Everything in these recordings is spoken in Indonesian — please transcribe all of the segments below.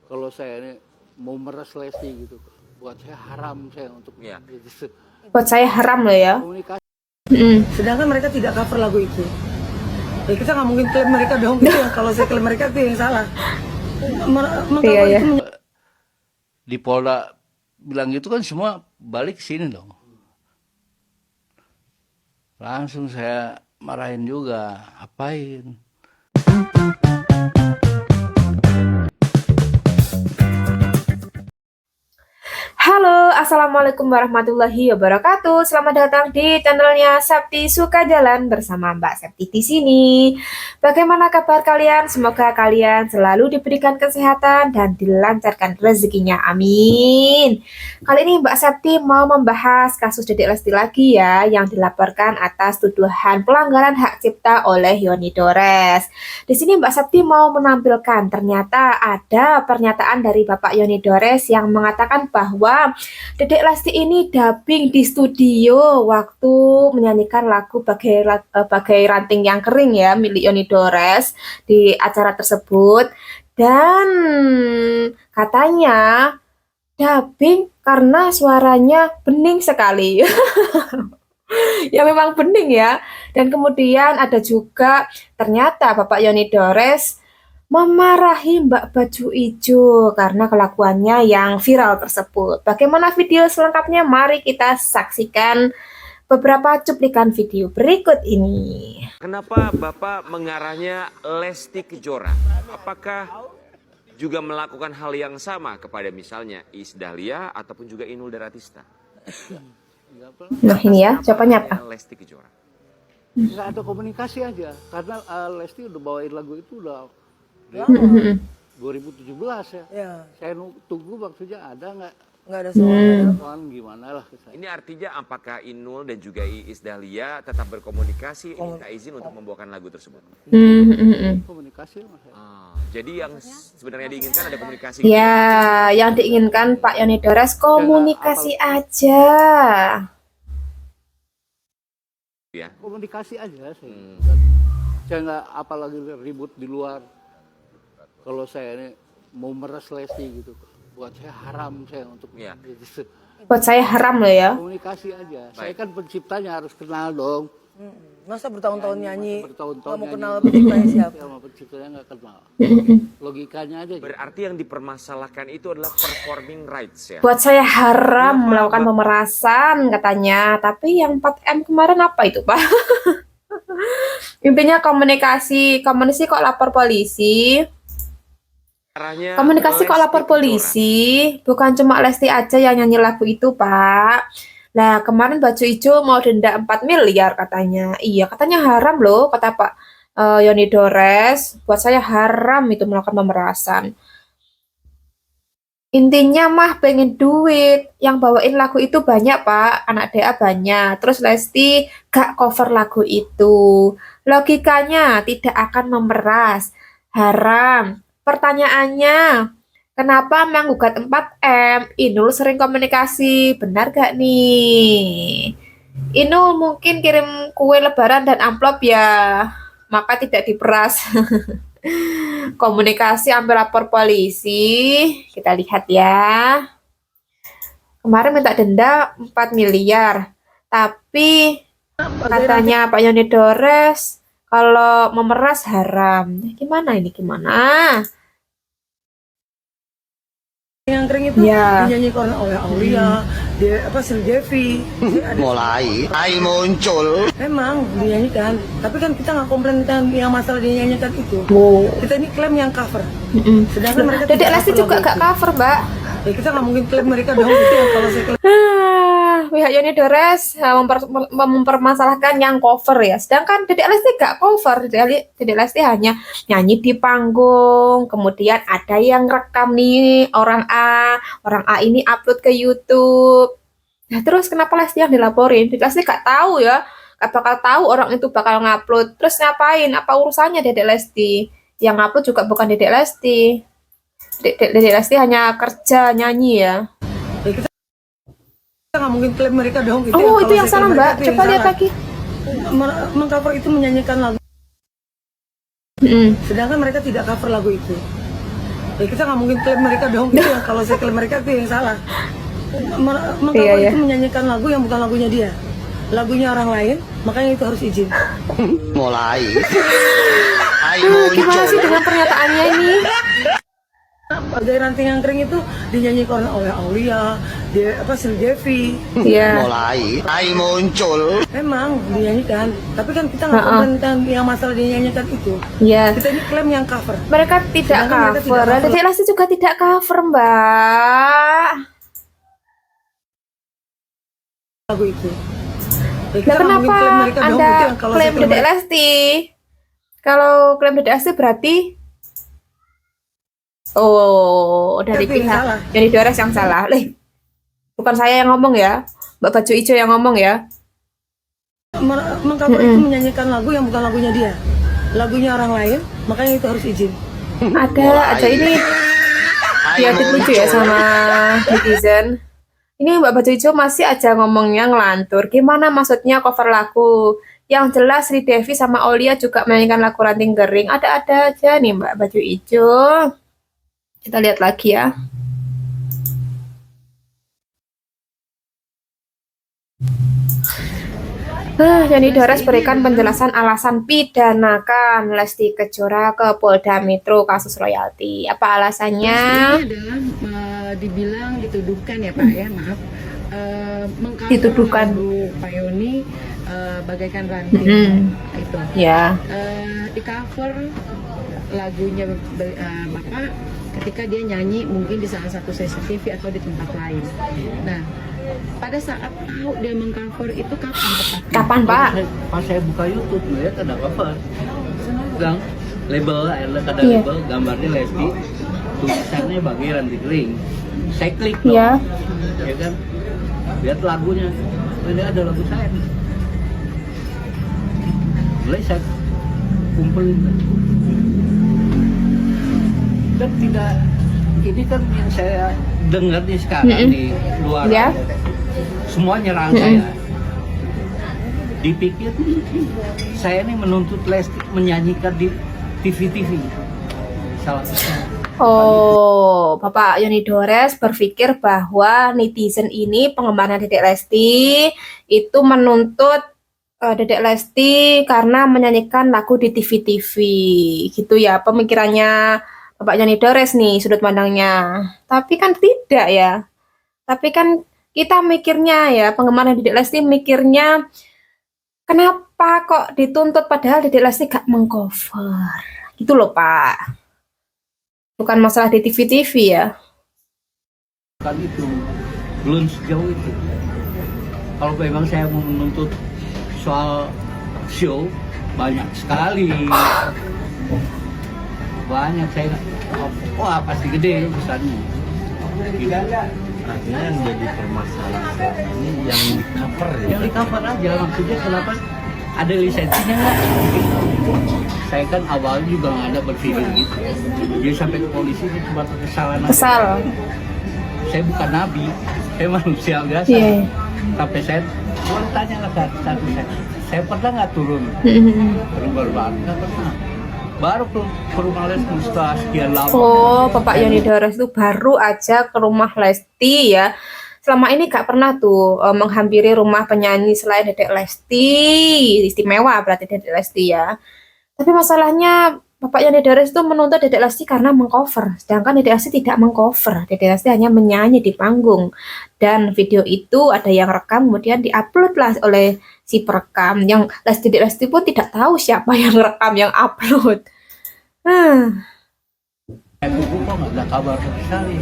Kalau saya ini mau meres Lesti gitu, buat saya haram saya untuk Buat saya haram loh ya. komunikasi. Sedangkan mereka tidak cover lagu itu. Ya kita nggak mungkin klaim mereka dong gitu ya. Kalau saya klaim mereka itu yang salah. Mengcover Iya, itu Di Polda bilang gitu kan semua balik sini dong. Langsung saya marahin juga, apain? Halo, assalamualaikum warahmatullahi wabarakatuh. Selamat datang di channelnya Septi Suka Jalan bersama Mbak Septi di sini. Bagaimana kabar kalian? Semoga kalian selalu diberikan kesehatan dan dilancarkan rezekinya. Amin. Kali ini Mbak Septi mau membahas kasus Dedek Lesti lagi ya, yang dilaporkan atas tuduhan pelanggaran hak cipta oleh Yoni Dores. Di sini Mbak Septi mau menampilkan ternyata ada pernyataan dari Bapak Yoni Dores yang mengatakan bahwa Dedek Lesti ini dubbing di studio waktu menyanyikan lagu bagai ranting yang kering ya milik Yoni Dores di acara tersebut, dan katanya dubbing karena suaranya bening sekali. Ya memang bening ya. Dan kemudian ada juga ternyata Bapak Yoni Dores memarahi Mbak Baju Ijo karena kelakuannya yang viral tersebut. Bagaimana video selengkapnya? Mari kita saksikan beberapa cuplikan video berikut ini. Kenapa Bapak mengarahnya Lesti Kejora? Apakah juga melakukan hal yang sama kepada misalnya Iis Dahlia ataupun juga Inul Daratista? Nah ini ya, jawabannya apa? Lesti Kejora. Nggak ada komunikasi aja, karena Lesti udah bawain lagu itu udah 2017 ya. ya Saya tunggu maksudnya ada nggak ada soal. gimana lah ke saya. Ini artinya apakah Inul dan juga Iis Dahlia tetap berkomunikasi minta izin untuk membawakan lagu tersebut? Komunikasi mas. Jadi yang sebenarnya diinginkan ada komunikasi. Ya, yang diinginkan Pak Yoni Dores komunikasi aja. Ya. Komunikasi aja saya. Saya nggak apalagi ribut di luar. Kalau saya ini mau meres Lesti gitu, buat saya haram saya untuk Buat saya haram loh ya. komunikasi aja. Saya kan penciptanya harus kenal dong. Masa bertahun-tahun nyanyi, Bertahun-tahun nggak mau nyanyi. kenal penciptanya siapa? Sama penciptanya nggak kenal. Logikanya aja. Berarti yang dipermasalahkan itu adalah performing rights ya. Buat saya haram melakukan pemerasan katanya. Tapi yang 4M kemarin apa itu Pak? Intinya komunikasi kok lapor polisi. Komunikasi kok lapor polisi, bukan cuma Lesti aja yang nyanyi lagu itu, Pak. Nah, kemarin Baju Ijo mau denda 4 miliar katanya. Iya, katanya haram loh, kata Pak Yoni Dores. Buat saya haram itu melakukan pemerasan. Intinya mah pengen duit. Yang bawain lagu itu banyak, Pak. Anak DA banyak. Terus Lesti gak cover lagu itu. Logikanya tidak akan memeras. Haram. Pertanyaannya, kenapa menggugat 4M? Inul sering komunikasi, benar gak nih? Inul mungkin kirim kue lebaran dan amplop ya, maka tidak diperas. Komunikasi sampai lapor polisi, kita lihat ya. Kemarin minta denda 4 miliar, tapi katanya Pak Yoni Dores, kalau memeras haram. Gimana ini, gimana? Yang kering itu Ya. dinyanyikan oleh Aulia, Sri Devi. Mulai muncul. Memang dinyanyikan, tapi kan kita nggak komplain tentang yang masalah dinyanyikan itu. Kita ini klaim yang cover. Sedangkan mereka Dedek tidak Lesti cover juga lagu gak itu. cover, Mbak. Ya kita nggak mungkin klaim mereka dong gitu ya. Kalau saya klaim Pihak Yoni Dores mempermasalahkan yang cover ya. Sedangkan Dedek Lesti gak cover. Dedek Lesti hanya nyanyi di panggung. Kemudian ada yang rekam nih orang A ini upload ke YouTube. Nah terus kenapa Lesti yang dilaporin? Dedek Lesti gak tahu ya. Gak bakal tahu orang itu bakal ngupload. Terus ngapain? Apa urusannya Dedek Lesti? Yang ngupload juga bukan Dedek Lesti. Dedek Lesti hanya kerja nyanyi ya. kita nggak mungkin klaim mereka dong gitu. Oh, ya. itu Kalau yang saya salah, klaim Mbak. mereka itu yang Coba lihat salah. lagi. Mengcover itu menyanyikan lagu. Sedangkan mereka tidak cover lagu itu. Ya kita nggak mungkin klaim mereka dong, itu yang kalau saya klaim mereka itu yang salah. Mengcover Iya. itu menyanyikan lagu yang bukan lagunya dia, lagunya orang lain, makanya itu harus izin. Mulai. Hai Gimana sih muncul. dengan pernyataannya ini? Bagai ranting yang kering itu dinyanyikan oleh Aulia, dia Sri Devi. Iya. Mulai. Hai muncul. Memang dinyanyikan, tapi kan kita nggak komplain yang masalah dinyanyikan itu. Iya. Kita ini klaim yang cover Mereka tidak Sedangkan mereka cover. tidak cover. Dedek Lesti juga tidak cover, Mbak. lagu itu. Ya, kita Nah, nggak mungkin kenapa klaim mereka dong, Anda itu yang kalau saya klaim klaim Dedek Lesti? Kalau klaim Dedek Lesti berarti dari Tapi yang pihak salah. Yoni Dores yang salah. Bukan saya yang ngomong ya. Mbak Baju Ijo yang ngomong ya. mengcover itu menyanyikan lagu yang bukan lagunya dia, lagunya orang lain, makanya itu harus izin. Ada ini Hai dia lucu ya muncul. sama netizen. Ini Mbak Baju Ijo masih aja ngomongnya ngelantur. Gimana maksudnya cover lagu? Yang jelas Sri Devi sama Aulia juga menyanyikan lagu Ranting Kering. Ada-ada aja nih Mbak Baju Ijo. Kita lihat lagi ya. Yoni Dores berikan penjelasan alasan pidanakan Lesti Kejora ke Polda Metro kasus royalti. Apa alasannya? Ini adalah dibilang dituduhkan ya Pak ya, maaf, mengcover Dituduhkan. lagu Pak Yoni bagaikan ranting itu. Ya. Di cover lagunya Bapak ketika dia nyanyi mungkin di salah satu stasiun TV atau di tempat lain. Nah, pada saat tahu dia mengcover itu kapan tepatnya? Kapan Pak? Pas saya buka YouTube lihat ada cover. Gang label ada Iya. label gambarnya Lesti, tulisannya bagi Ranting Kering. Saya klik dong, Iya. ya kan? Lihat lagunya, ini ada lagu saya. Mulai saya kumpulin. Dan tidak, ini kan yang saya dengar nih sekarang di luar. Ya. Semua nyerang saya. Dipikir saya ini menuntut Lesti menyanyikan di TV-TV. Salah satu. Oh, Bapak Yoni Dores berpikir bahwa netizen ini penggemarnya Dedek Lesti itu menuntut Dedek Lesti karena menyanyikan lagu di TV-TV. Gitu ya pemikirannya Bapak Yoni Dores nih, sudut pandangnya. Tapi kan tidak ya. Tapi kan kita mikirnya ya, penggemarnya Dedek Lesti mikirnya kenapa kok dituntut padahal Dedek Lesti gak mengcover. Gitu loh Pak. Bukan masalah di TV-TV ya. Kan itu belum sejauh itu. Kalau memang saya mau menuntut soal show, banyak sekali. Banyak saya, wah pasti gede besarnya. Gitu. Artinya yang jadi permasalahan selama ini yang di cover ya. Yang di cover aja, maksudnya kenapa ada lisensinya nggak? Saya kan awalnya juga nggak ada berpikir gitu. Jadi sampai ke polisi itu cuma kesalahan aja. Kesal. Saya bukan nabi, saya manusia biasa. Iya. Sampai saya boleh tanya lah satu saya pernah nggak turun ke rumah baru? Nggak pernah. Baru ke rumah Lesti setelah sekian lama. Oh, Bapak Yoni Dores itu baru aja ke rumah Lesti ya. Selama ini gak pernah tuh menghampiri rumah penyanyi selain Dedek Lesti. Istimewa berarti Dedek Lesti ya. Tapi masalahnya Bapak Yoni Dores itu menuntut Dedek Lesti karena mengcover. Sedangkan Dedek Lesti tidak mengcover. Dedek Lesti hanya menyanyi di panggung. Dan video itu ada yang rekam kemudian diupload lah oleh si perekam. Yang Dedek Lesti pun tidak tahu siapa yang rekam, yang upload. Saya buku kok nggak ada kabar sama sekali.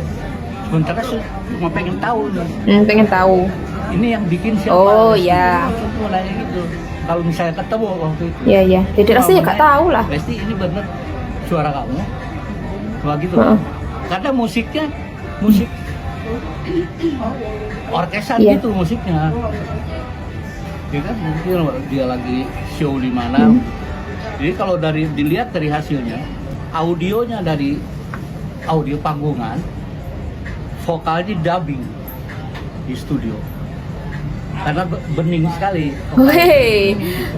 Sementara saya cuma pengen tahu nih. Pengen tahu. Ini yang bikin siapa? Oh, ya. Langsung tuh nanya gitu. Kalau misalnya ketemu waktu itu. Iya, iya. Dedek Lesti ya gak tahu lah. Lesti ini bener suara kamu. Cuma gitu. Karena musiknya musik orkesan Iya. gitu musiknya. Ya kan mungkin dia lagi show di mana. Jadi kalau dilihat dari hasilnya, audionya dari audio panggungan, vokalnya dubbing di studio. karena bening sekali. Wih,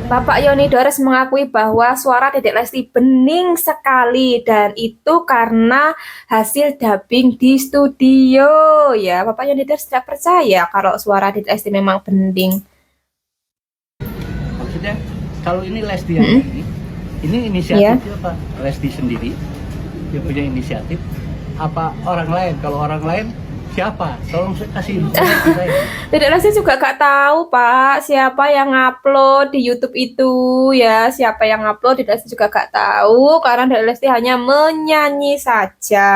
Bapak Yoni Dores mengakui bahwa suara Dedek Lesti bening sekali dan itu karena hasil dubbing di studio ya. Bapak Yoni Dores tidak percaya kalau suara Dedek Lesti memang bening. Maksudnya kalau ini Lesti yang ini inisiatif apa? Lesti sendiri dia punya inisiatif apa orang lain? Kalau orang lain siapa? Tolong saya kasih informasi saya. Dedek Lesti juga gak tahu Pak siapa yang ngupload di YouTube itu ya. Siapa yang ngupload Dedek Lesti juga gak tahu karena Dedek Lesti hanya menyanyi saja.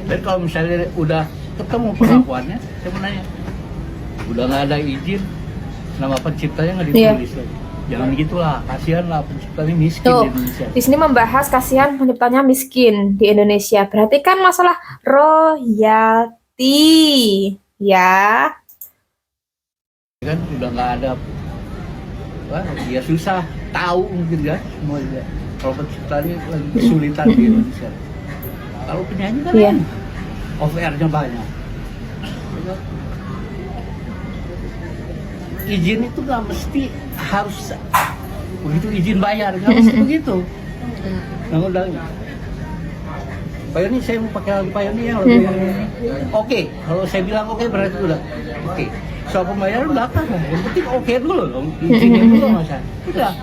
Dan kalau misalnya udah ketemu pengakuannya, saya mau nanya, udah nggak ada izin, nama penciptanya nggak ditulis lagi. Jangan gitulah, kasihan lah penciptanya miskin Tuh, di Indonesia. di sini membahas kasihan penciptanya miskin di Indonesia. Berarti kan masalah royalti, ya. Kan udah nggak ada, wah, ya susah tahu mungkin ya semua juga. Kalau penciptanya lagi kesulitan di Indonesia. Kalau penyanyi kan off air-nya banyak. Izin itu nggak mesti harus begitu izin bayar, nggak mesti begitu. Undang-undangnya. Pak Yoni, saya mau pakai lagu Pak Yoni yang lebih oke. Kalau saya bilang oke berarti udah oke. Soal pembayaran belakangan, yang penting oke dulu dong, izinnya dulu masa. Udah.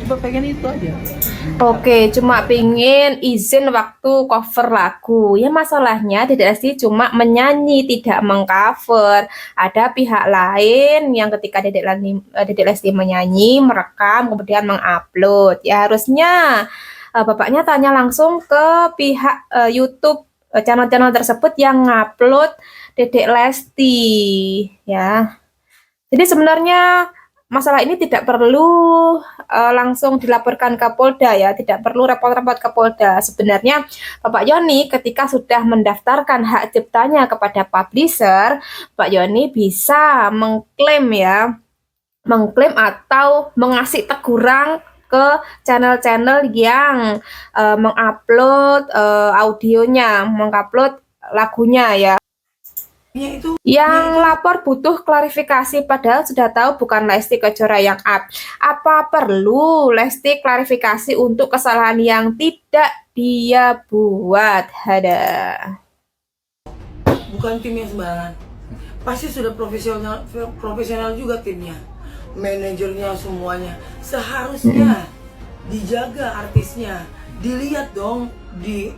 Cuma pengen itu aja. Oke, cuma pingin izin waktu cover lagu. Ya masalahnya Dedek Lesti cuma menyanyi, tidak mengcover. Ada pihak lain yang ketika Dedek Lesti menyanyi, merekam, kemudian mengupload. Ya harusnya bapaknya tanya langsung ke pihak YouTube channel-channel tersebut yang ngupload Dedek Lesti. Ya, jadi sebenarnya masalah ini tidak perlu langsung dilaporkan ke Polda ya, tidak perlu repot-repot ke Polda. Sebenarnya Bapak Yoni ketika sudah mendaftarkan hak ciptanya kepada publisher, Pak Yoni bisa mengklaim ya, mengklaim atau mengasih teguran ke channel-channel yang mengupload audionya, mengupload lagunya ya. Yang lapor butuh klarifikasi padahal sudah tahu bukan Lesti Kejora yang up. Apa perlu Lesti klarifikasi untuk kesalahan yang tidak dia buat? Ada. Bukan tim yang sembarangan. Pasti sudah profesional juga timnya. Manajernya semuanya. Seharusnya dijaga artisnya. Dilihat dong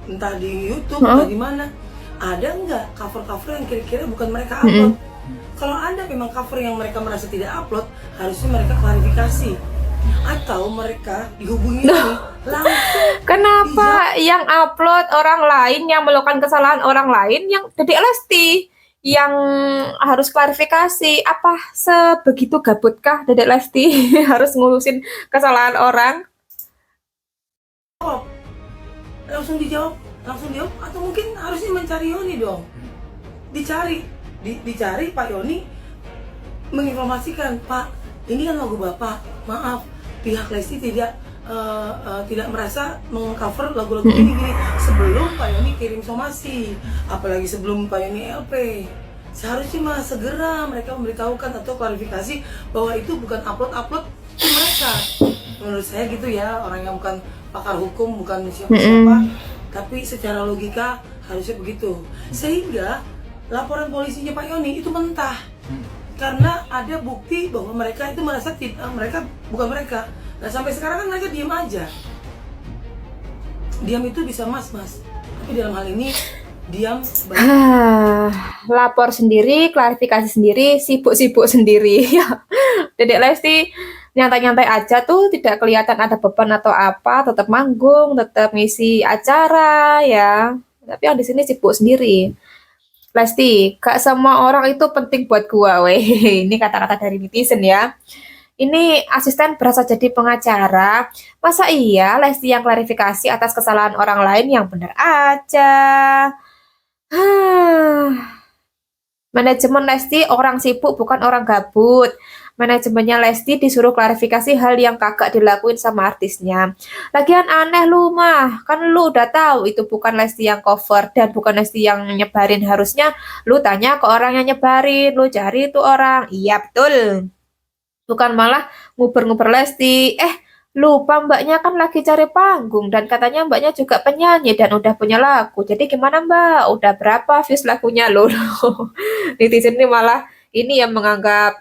entah di YouTube atau di mana. Ada nggak cover-cover yang kira-kira bukan mereka upload? Kalau ada memang cover yang mereka merasa tidak upload, harusnya mereka klarifikasi. Atau mereka dihubungi langsung. Kenapa yang upload orang lain, yang melakukan kesalahan orang lain, yang Dedek Lesti yang harus klarifikasi? Apa sebegitu gabutkah Dedek Lesti harus ngurusin kesalahan orang? Langsung dijawab atau mungkin harusnya mencari Yoni dong, dicari Pak Yoni menginformasikan, Pak ini kan lagu Bapak, maaf pihak Lesti tidak merasa mengcover lagu-lagu ini sebelum Pak Yoni kirim somasi, apalagi sebelum Pak Yoni LP. Seharusnya segera mereka memberitahukan atau klarifikasi bahwa itu bukan upload mereka. Menurut saya gitu ya, orang yang bukan pakar hukum, bukan siapa-siapa. Tapi secara logika harusnya begitu. Sehingga laporan polisinya Pak Yoni itu mentah. Karena ada bukti bahwa mereka itu merasa mereka bukan mereka. Nah sampai sekarang kan mereka diam aja. Diam itu bisa mas. Tapi dalam hal ini diam lapor sendiri, klarifikasi sendiri, sibuk-sibuk sendiri. Dedek Lesti nyantai-nyantai aja tuh, tidak kelihatan ada beban atau apa, tetap manggung, tetap ngisi acara ya. Tapi yang di sini sibuk sendiri. Lesti, gak semua orang itu penting buat gua, weh. Ini kata-kata dari netizen ya. Ini asisten berasa jadi pengacara. Masa iya Lesti yang klarifikasi atas kesalahan orang lain, yang benar aja. Manajemen Lesti orang sibuk bukan orang gabut. Manajemennya Lesti disuruh klarifikasi hal yang kagak dilakuin sama artisnya. Lagian aneh lu mah, kan lu udah tahu itu bukan Lesti yang cover dan bukan Lesti yang nyebarin. Harusnya lu tanya ke orang yang nyebarin, lu cari itu orang. Iya betul. Bukan malah nguber-nguber Lesti. Lupa mbaknya kan lagi cari panggung dan katanya mbaknya juga penyanyi dan udah punya lagu. Jadi gimana mbak? Udah berapa views lagunya lo? Netizen ini malah ini yang menganggap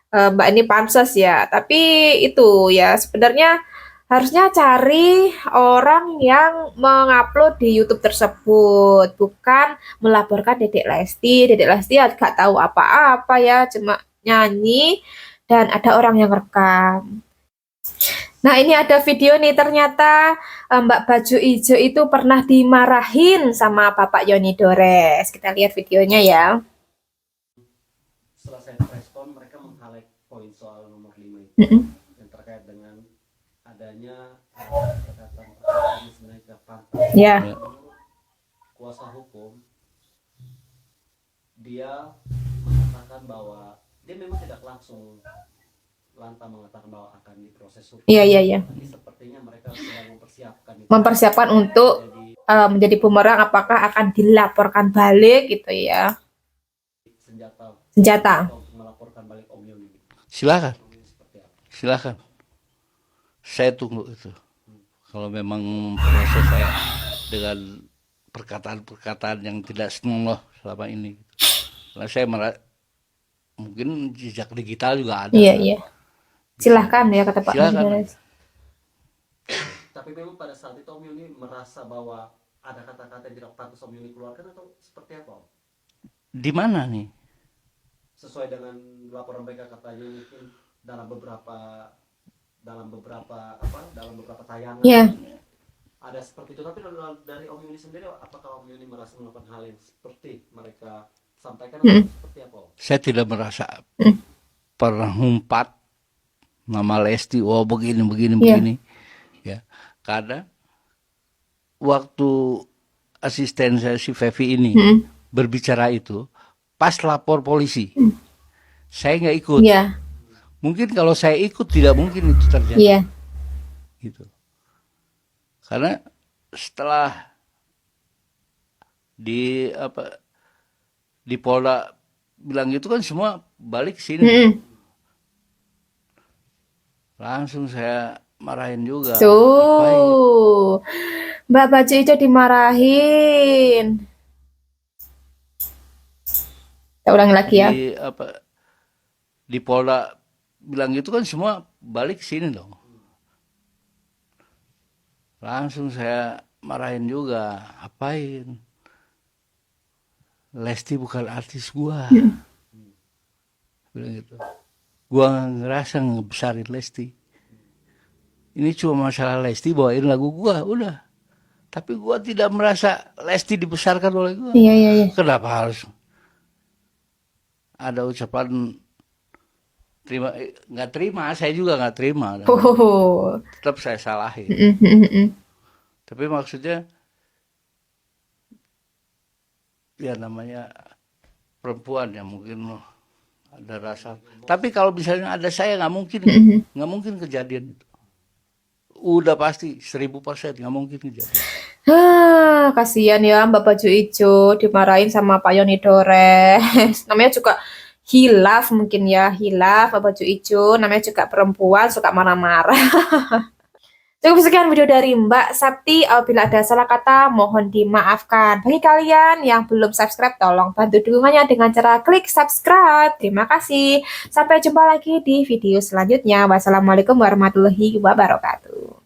mbak ini pansos ya. Tapi itu ya sebenarnya harusnya cari orang yang mengupload di YouTube tersebut, bukan melaporkan Dedek Lesti. Dedek Lesti gak tahu apa-apa ya, cuma nyanyi dan ada orang yang rekam. Nah ini ada video nih, ternyata Mbak Baju Ijo itu pernah dimarahin sama Bapak Yoni Dores. Kita lihat videonya ya. Setelah saya respon, mereka meng-highlight poin soal nomor 5 itu yang terkait dengan adanya perkataan ini sebenarnya tidak pantas. Ya. Menurut kuasa hukum, dia mengatakan bahwa dia memang tidak langsung lantang mengatakan bahwa akan diproses hukum. Iya. Tapi sepertinya mereka sedang mempersiapkan itu. Mempersiapkan untuk menjadi bumerang, apakah akan dilaporkan balik gitu ya. Senjata. Untuk melaporkan balik Om Yoni. Silakan, Seperti apa? silakan. Saya tunggu itu. Kalau memang proses saya dengan perkataan-perkataan yang tidak senonoh selama ini. Karena saya mungkin jejak digital juga ada. Iya. Silahkan ya kata Pak Silakan. Dores. Tapi memang pada saat itu Om Yoni merasa bahwa ada kata-kata yang tidak pantas Om Yoni keluarkan atau seperti apa Om? Di mana nih? Sesuai dengan laporan mereka katanya mungkin dalam beberapa tayangan ada seperti itu. Tapi dari Om Yoni sendiri, apakah Om Yoni merasa melakukan hal yang seperti mereka sampaikan atau seperti apa Om? Saya tidak merasa pernah ngumpat nama Lesti, begini. Ya, karena waktu asisten saya si Fevi ini berbicara itu pas lapor polisi, saya nggak ikut. Iya. Mungkin kalau saya ikut tidak mungkin itu terjadi. Iya. Gitu. Karena setelah di Polda bilang gitu kan semua balik ke sini. Langsung saya marahin juga. Tuh. Mbak Baju Ijo dimarahin. Kita ulangi lagi ya. Di Polda bilang gitu kan semua balik ke sini dong. Langsung saya marahin juga. Apain? Lesti bukan artis gua. Bilang gitu. Gua ngerasa ngebesarin Lesti. Ini cuma masalah Lesti bawain lagu gua, udah. Tapi gua tidak merasa Lesti dibesarkan oleh gua. Iya. Kenapa harus ada ucapan terima? Nggak terima, saya juga nggak terima. Tetap saya salahin. Tapi maksudnya ya namanya perempuan ya mungkin ada rasa. Tapi kalau misalnya ada saya nggak mungkin kejadian itu. Udah pasti 1000% nggak mungkin kejadian. Kasihan ya Mbak Baju Ijo dimarahin sama Pak Yoni Dores. Namanya juga hilaf mungkin ya, hilaf Mbak Baju Ijo. Namanya juga perempuan suka marah-marah. Cukup sekian video dari Mbak Sapti. Apabila ada salah kata, mohon dimaafkan. Bagi kalian yang belum subscribe, tolong bantu dukungannya dengan cara klik subscribe. Terima kasih. Sampai jumpa lagi di video selanjutnya. Wassalamualaikum warahmatullahi wabarakatuh.